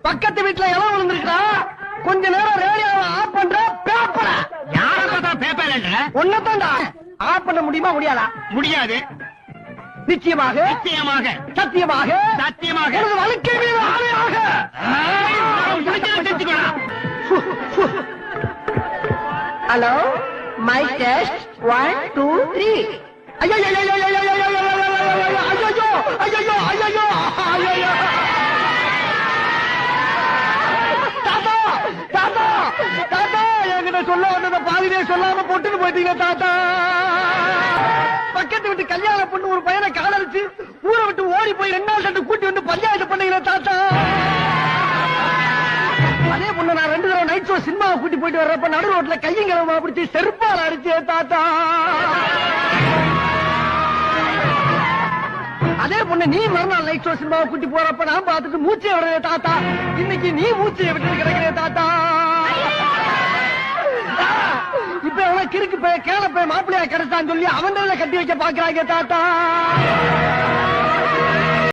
பக்கத்து வீட்டுல இளவு விழுந்திருக்கா, கொஞ்ச நேரம் ரேடியோவை ஆஃப் பண்ற பேப்பர. யார பார்த்தா பேப்பர் ஒன்னதான்டா ஆஃப் பண்ண முடியுமா? முடியாதா? முடியாது. நிச்சயமாக நிச்சயமாக சத்தியமாக சத்தியமாக எனது வாழ்க்கை மீது ஆணையாக தெரிஞ்சுக்கணும். Hello my test 1 2 3. ஐயோ ஐயோ ஐயோ ஐயோ ஐயோ ஐயோ ஐயோ ஐயோ ஐயோ. தாத்தா தாத்தா தாத்தா, என்கிட்ட சொல்ல வந்தத பாதிலே சொல்லாம போட்டுட்டு போயிட்டீங்க தாத்தா. பக்கத்து விட்டு கல்யாண பொண்ணு ஒரு பையனை காதலிச்சு ஊரை விட்டு ஓடி போய் 2 நாள் ரெண்டு கூட்டி வந்து பஞ்சாயத்து பண்ணீங்க தாத்தா. அதே பொண்ணு நான் 2 தடவை நைட் ஷோ சினிமாவை கூட்டி போயிட்டு வர்றப்ப நடு ரோட்ல கையும் கிளம்ப பிடிச்சி செருப்பால் அடிச்சே தாத்தா. அதே பொண்ணு நீ மறுநாள் நைட் ஷோ சினிமாவை கூட்டி போறப்ப நான் பார்த்துட்டு மூச்சை விடுறே தாத்தா. இன்னைக்கு நீ மூச்சையை விட்டு கிடைக்கிறே தாத்தா. இப்ப எவனா கிறுக்கு போய் கேள போய் மாப்பிள்ளையா கிடைச்சான்னு சொல்லி அவன் கட்டி வைக்க பாக்குறாங்க தாத்தா.